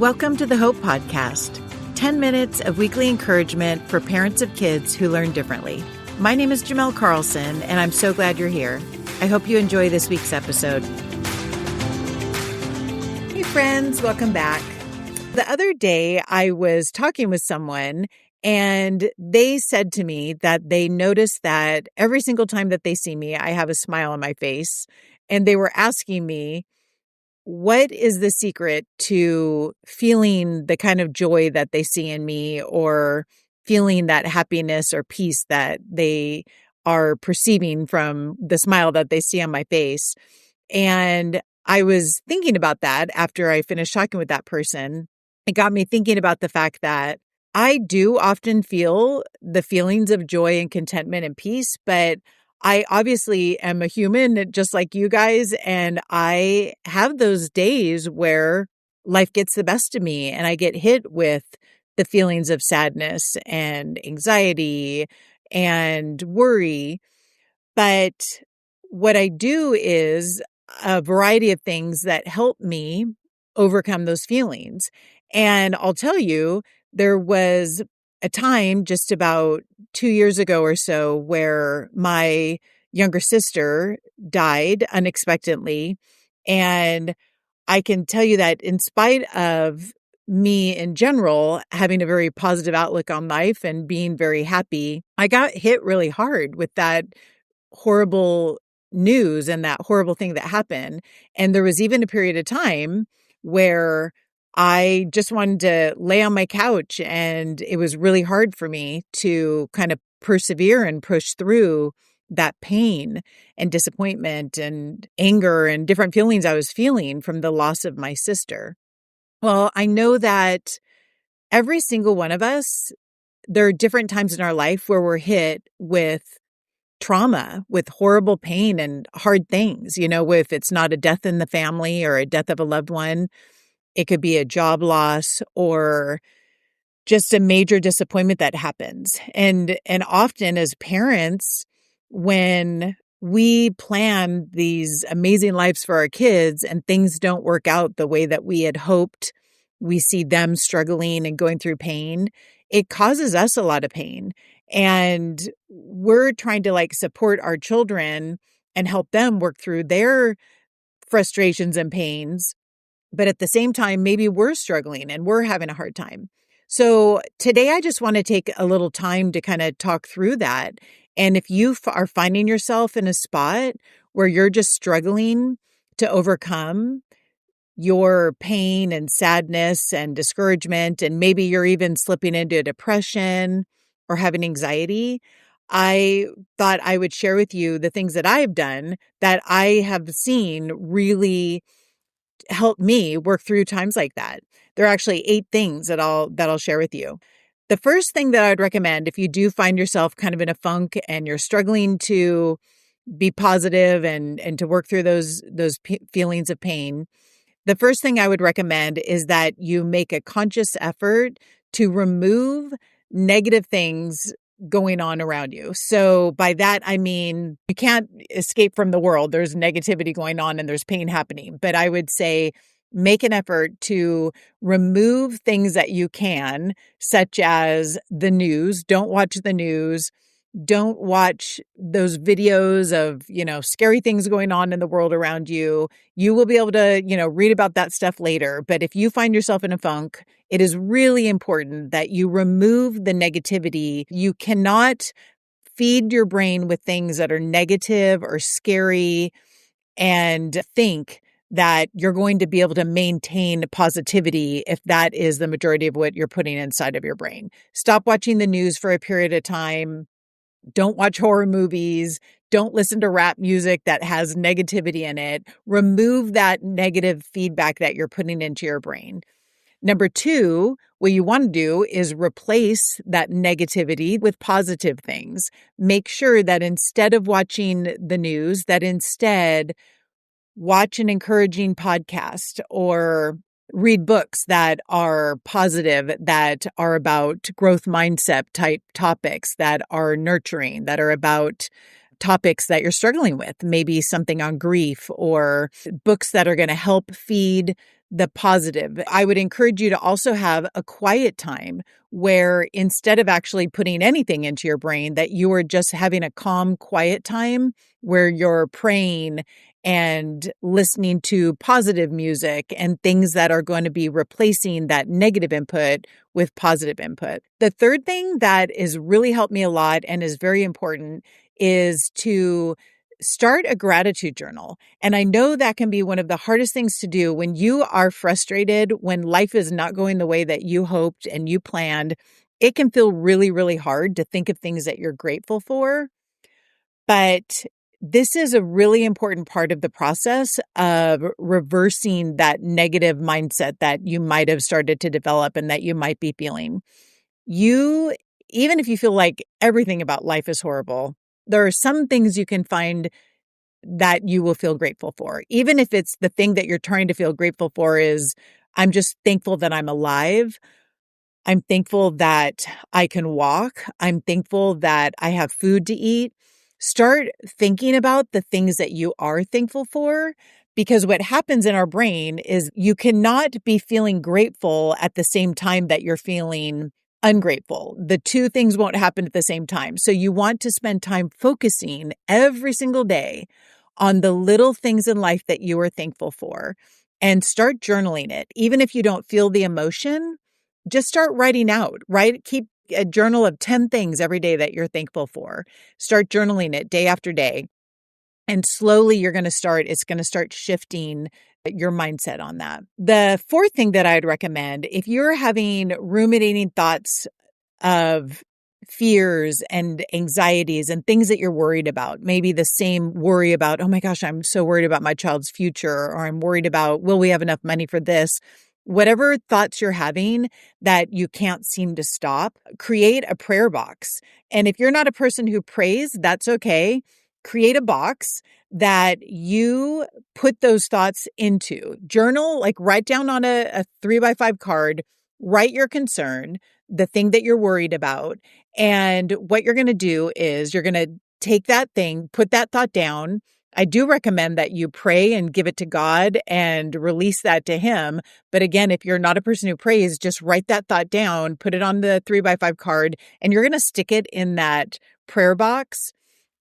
Welcome to the Hope Podcast, 10 minutes of weekly encouragement for parents of kids who learn differently. My name is Jimelle Carlson, and I'm so glad you're here. I hope you enjoy this week's episode. Hey friends, welcome back. The other day, I was talking with someone, and they said to me that they noticed that every single time that they see me, I have a smile on my face. And they were asking me, what is the secret to feeling the kind of joy that they see in me, or feeling that happiness or peace that they are perceiving from the smile that they see on my face? And I was thinking about that after I finished talking with that person. It got me thinking about the fact that I do often feel the feelings of joy and contentment and peace, but I obviously am a human just like you guys, and I have those days where life gets the best of me and I get hit with the feelings of sadness and anxiety and worry. But what I do is a variety of things that help me overcome those feelings. And I'll tell you, there was a time just about 2 years ago or so where my younger sister died unexpectedly. And I can tell you that in spite of me in general having a very positive outlook on life and being very happy, I got hit really hard with that horrible news and that horrible thing that happened. And there was even a period of time where I just wanted to lay on my couch, and it was really hard for me to kind of persevere and push through that pain and disappointment and anger and different feelings I was feeling from the loss of my sister. Well, I know that every single one of us, there are different times in our life where we're hit with trauma, with horrible pain and hard things. If it's not a death in the family or a death of a loved one, it could be a job loss or just a major disappointment that happens. And often as parents, when we plan these amazing lives for our kids and things don't work out the way that we had hoped, we see them struggling and going through pain, it causes us a lot of pain. And we're trying to support our children and help them work through their frustrations and pains. But at the same time, maybe we're struggling and we're having a hard time. So today, I just want to take a little time to kind of talk through that. And if you are finding yourself in a spot where you're just struggling to overcome your pain and sadness and discouragement, and maybe you're even slipping into depression or having anxiety, I thought I would share with you the things that I've done that I have seen really help me work through times like that. There are actually 8 things that I'll share with you. The first thing that I would recommend, if you do find yourself kind of in a funk and you're struggling to be positive and to work through those feelings of pain, the first thing I would recommend is that you make a conscious effort to remove negative things going on around you. So by that, I mean, you can't escape from the world. There's negativity going on and there's pain happening. But I would say make an effort to remove things that you can, such as the news. Don't watch the news. Don't watch those videos of, scary things going on in the world around you. You will be able to, read about that stuff later. But if you find yourself in a funk, it is really important that you remove the negativity. You cannot feed your brain with things that are negative or scary and think that you're going to be able to maintain positivity if that is the majority of what you're putting inside of your brain. Stop watching the news for a period of time. Don't watch horror movies. Don't listen to rap music that has negativity in it. Remove that negative feedback that you're putting into your brain. Number 2, what you want to do is replace that negativity with positive things. Make sure that instead of watching the news, that instead watch an encouraging podcast or read books that are positive, that are about growth mindset type topics, that are nurturing, that are about topics that you're struggling with, maybe something on grief or books that are going to help feed the positive. I would encourage you to also have a quiet time where instead of actually putting anything into your brain, that you are just having a calm, quiet time where you're praying and listening to positive music and things that are going to be replacing that negative input with positive input. The third thing that has really helped me a lot and is very important is to start a gratitude journal. And I know that can be one of the hardest things to do when you are frustrated, when life is not going the way that you hoped and you planned. It can feel really, really hard to think of things that you're grateful for. But this is a really important part of the process of reversing that negative mindset that you might have started to develop and that you might be feeling. Even if you feel like everything about life is horrible, there are some things you can find that you will feel grateful for. Even if it's the thing that you're trying to feel grateful for is, I'm just thankful that I'm alive. I'm thankful that I can walk. I'm thankful that I have food to eat. Start thinking about the things that you are thankful for, because what happens in our brain is you cannot be feeling grateful at the same time that you're feeling ungrateful. The two things won't happen at the same time. So you want to spend time focusing every single day on the little things in life that you are thankful for and start journaling it. Even if you don't feel the emotion, just start writing out, right? Keep a journal of 10 things every day that you're thankful for. Start journaling it day after day. And slowly it's going to start shifting your mindset on that. The fourth thing that I'd recommend, if you're having ruminating thoughts of fears and anxieties and things that you're worried about, maybe the same worry about, oh my gosh, I'm so worried about my child's future, or I'm worried about, will we have enough money for this? Whatever thoughts you're having that you can't seem to stop, create a prayer box. And if you're not a person who prays, that's okay. Create a box that you put those thoughts into. Journal, like write down on a 3x5 card, write your concern, the thing that you're worried about. And what you're going to do is you're going to take that thing, put that thought down. I do recommend that you pray and give it to God and release that to Him. But again, if you're not a person who prays, just write that thought down, put it on the 3x5 card, and you're going to stick it in that prayer box.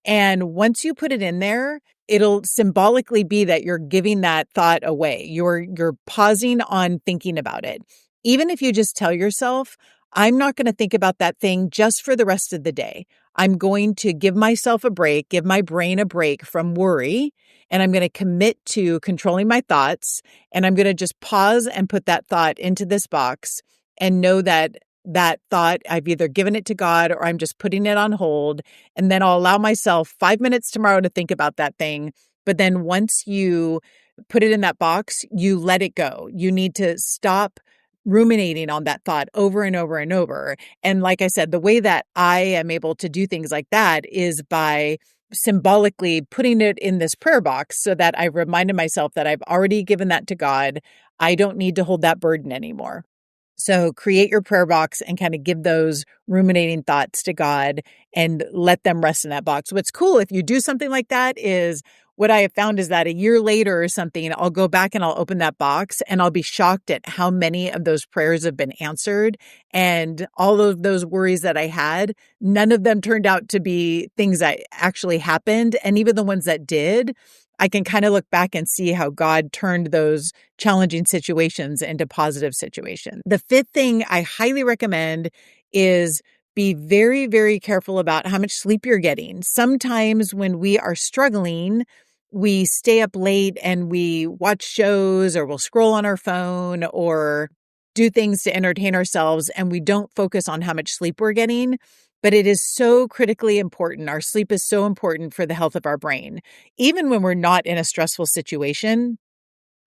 And once you put it in there, it'll symbolically be that you're giving that thought away. You're pausing on thinking about it. Even if you just tell yourself, I'm not going to think about that thing just for the rest of the day. I'm going to give myself a break, give my brain a break from worry, and I'm going to commit to controlling my thoughts. And I'm going to just pause and put that thought into this box and know that that thought, I've either given it to God or I'm just putting it on hold. And then I'll allow myself 5 minutes tomorrow to think about that thing. But then once you put it in that box, you let it go. You need to stop ruminating on that thought over and over and over. And like I said, the way that I am able to do things like that is by symbolically putting it in this prayer box so that I've reminded myself that I've already given that to God. I don't need to hold that burden anymore. So create your prayer box and kind of give those ruminating thoughts to God and let them rest in that box. What's cool if you do something like that is what I have found is that a year later or something, I'll go back and I'll open that box and I'll be shocked at how many of those prayers have been answered. And all of those worries that I had, none of them turned out to be things that actually happened. And even the ones that did, I can kind of look back and see how God turned those challenging situations into positive situations. The fifth thing I highly recommend is be very, very careful about how much sleep you're getting. Sometimes when we are struggling, we stay up late and we watch shows or we'll scroll on our phone or do things to entertain ourselves and we don't focus on how much sleep we're getting. But it is so critically important. Our sleep is so important for the health of our brain. Even when we're not in a stressful situation,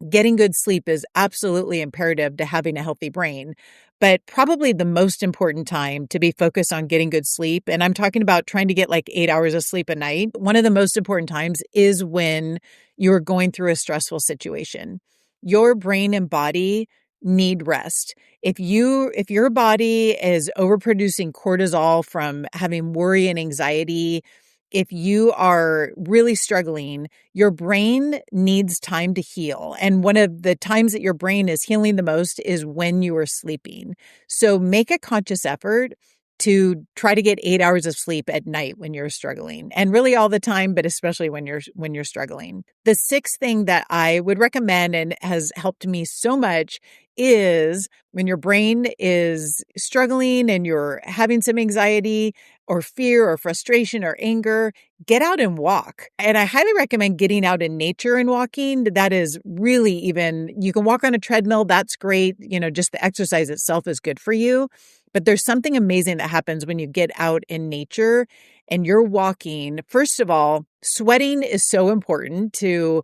getting good sleep is absolutely imperative to having a healthy brain. But probably the most important time to be focused on getting good sleep, and I'm talking about trying to get like 8 hours of sleep a night, one of the most important times is when you're going through a stressful situation. Your brain and body need rest. If your body is overproducing cortisol from having worry and anxiety, if you are really struggling, your brain needs time to heal. And one of the times that your brain is healing the most is when you are sleeping. So make a conscious effort to try to get 8 hours of sleep at night when you're struggling, and really all the time, but especially when you're struggling. The sixth thing that I would recommend and has helped me so much is when your brain is struggling and you're having some anxiety or fear or frustration or anger, get out and walk. And I highly recommend getting out in nature and walking. That is really you can walk on a treadmill. That's great. Just the exercise itself is good for you. But there's something amazing that happens when you get out in nature and you're walking. First of all, sweating is so important to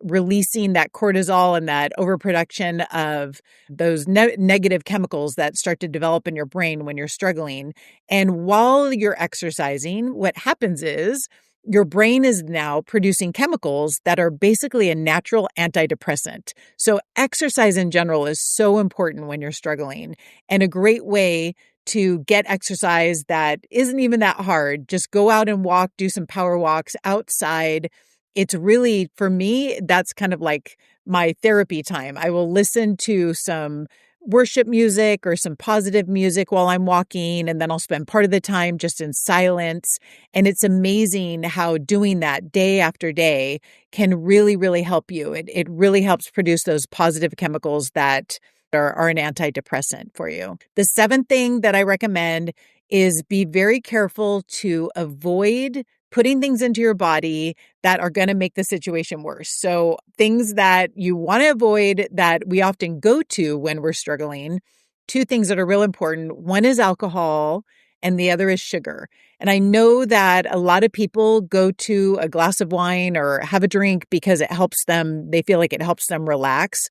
releasing that cortisol and that overproduction of those negative chemicals that start to develop in your brain when you're struggling. And while you're exercising, what happens is your brain is now producing chemicals that are basically a natural antidepressant. So exercise in general is so important when you're struggling, and a great way to get exercise that isn't even that hard. Just go out and walk, do some power walks outside. It's really, for me, that's kind of like my therapy time. I will listen to some worship music or some positive music while I'm walking, and then I'll spend part of the time just in silence. And it's amazing how doing that day after day can really, really help you. It really helps produce those positive chemicals that are an antidepressant for you. The seventh thing that I recommend is be very careful to avoid putting things into your body that are going to make the situation worse. So things that you want to avoid that we often go to when we're struggling, two things that are real important. One is alcohol and the other is sugar. And I know that a lot of people go to a glass of wine or have a drink because it helps them. They feel like it helps them relax.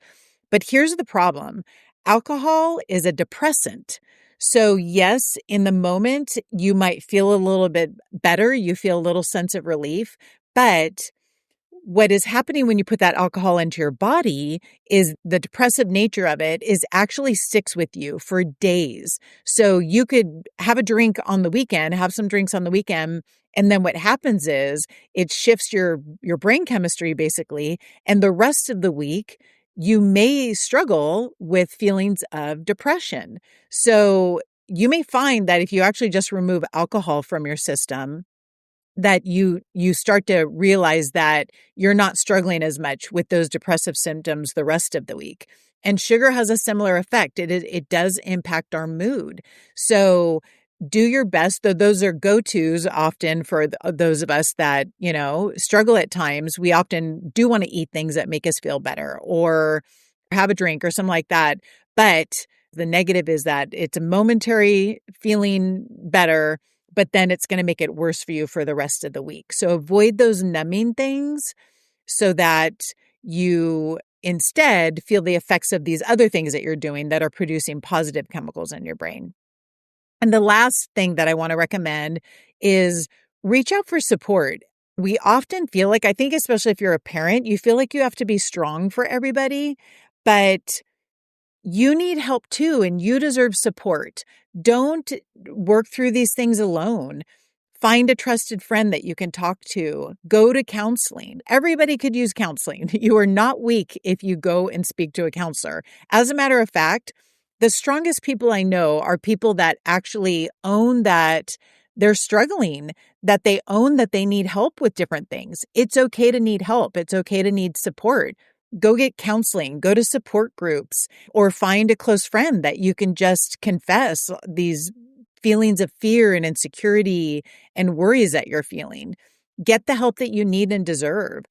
But here's the problem. Alcohol is a depressant. So yes, in the moment, you might feel a little bit better. You feel a little sense of relief. But what is happening when you put that alcohol into your body is the depressive nature of it is actually sticks with you for days. So you could have a drink on the weekend, have some drinks on the weekend, and then what happens is it shifts your brain chemistry basically, and the rest of the week you may struggle with feelings of depression. So you may find that if you actually just remove alcohol from your system, that you start to realize that you're not struggling as much with those depressive symptoms the rest of the week. And sugar has a similar effect. It does impact our mood. So do your best. Though those are go-tos often for those of us that, struggle at times. We often do want to eat things that make us feel better or have a drink or something like that. But the negative is that it's a momentary feeling better, but then it's going to make it worse for you for the rest of the week. So avoid those numbing things so that you instead feel the effects of these other things that you're doing that are producing positive chemicals in your brain. And the last thing that I want to recommend is reach out for support. We often feel like, I think especially if you're a parent, you feel like you have to be strong for everybody, but you need help too, and you deserve support. Don't work through these things alone. Find a trusted friend that you can talk to. Go to counseling. Everybody could use counseling. You are not weak if you go and speak to a counselor. As a matter of fact, the strongest people I know are people that actually own that they're struggling, that they own that they need help with different things. It's okay to need help. It's okay to need support. Go get counseling, go to support groups, or find a close friend that you can just confess these feelings of fear and insecurity and worries that you're feeling. Get the help that you need and deserve.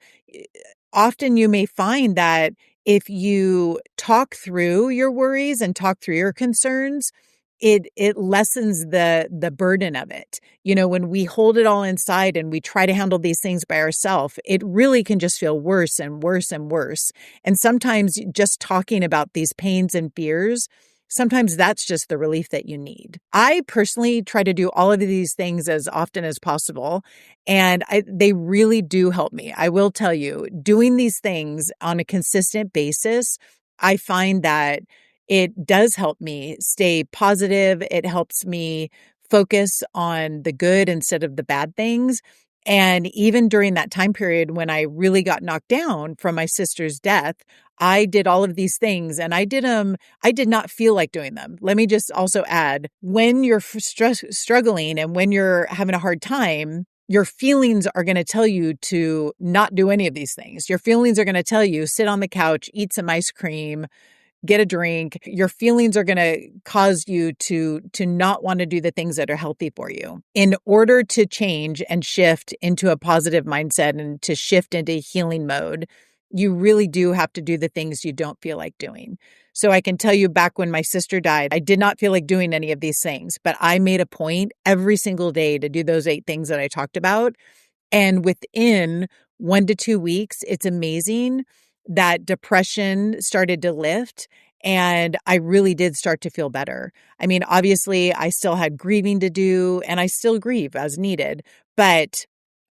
Often you may find that if you talk through your worries and talk through your concerns, it lessens the burden of it. When we hold it all inside and we try to handle these things by ourselves, it really can just feel worse and worse and worse. And sometimes just talking about these pains and fears, sometimes that's just the relief that you need. I personally try to do all of these things as often as possible, and they really do help me. I will tell you, doing these things on a consistent basis, I find that it does help me stay positive. It helps me focus on the good instead of the bad things. And even during that time period when I really got knocked down from my sister's death, I did all of these things and I did not feel like doing them. Let me just also add, when you're struggling and when you're having a hard time, your feelings are going to tell you to not do any of these things. Your feelings are going to tell you, sit on the couch, eat some ice cream, get a drink. Your feelings are going to cause you to not want to do the things that are healthy for you. In order to change and shift into a positive mindset and to shift into healing mode, you really do have to do the things you don't feel like doing. So I can tell you, back when my sister died, I did not feel like doing any of these things, but I made a point every single day to do those 8 things that I talked about. And within 1 to 2 weeks, it's amazing that depression started to lift and I really did start to feel better. I mean, obviously, I still had grieving to do and I still grieve as needed, but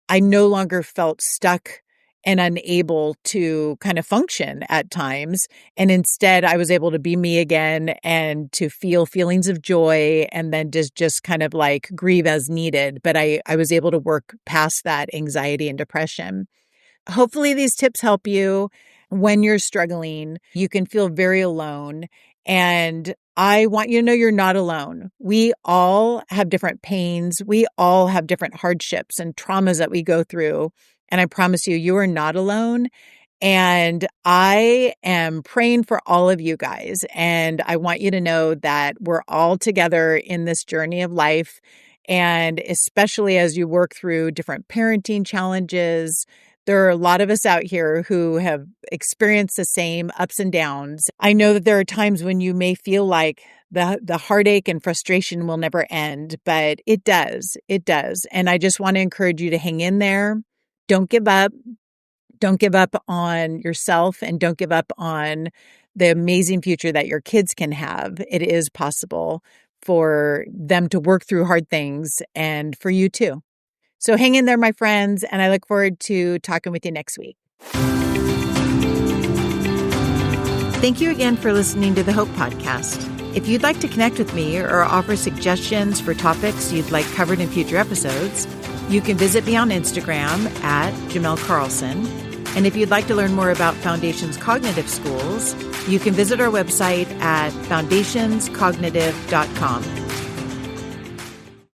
I no longer felt stuck and unable to kind of function at times. And instead, I was able to be me again and to feel feelings of joy and then just kind of like grieve as needed. But I was able to work past that anxiety and depression. Hopefully these tips help you when you're struggling. You can feel very alone. And I want you to know you're not alone. We all have different pains. We all have different hardships and traumas that we go through. And I promise you, you are not alone. And I am praying for all of you guys. And I want you to know that we're all together in this journey of life. And especially as you work through different parenting challenges, there are a lot of us out here who have experienced the same ups and downs. I know that there are times when you may feel like the heartache and frustration will never end, but it does. It does. And I just want to encourage you to hang in there. Don't give up. Don't give up on yourself and don't give up on the amazing future that your kids can have. It is possible for them to work through hard things and for you too. So hang in there, my friends, and I look forward to talking with you next week. Thank you again for listening to the Hope Podcast. If you'd like to connect with me or offer suggestions for topics you'd like covered in future episodes, you can visit me on Instagram at Jimelle Carlson. And if you'd like to learn more about Foundations Cognitive Schools, you can visit our website at foundationscognitive.com.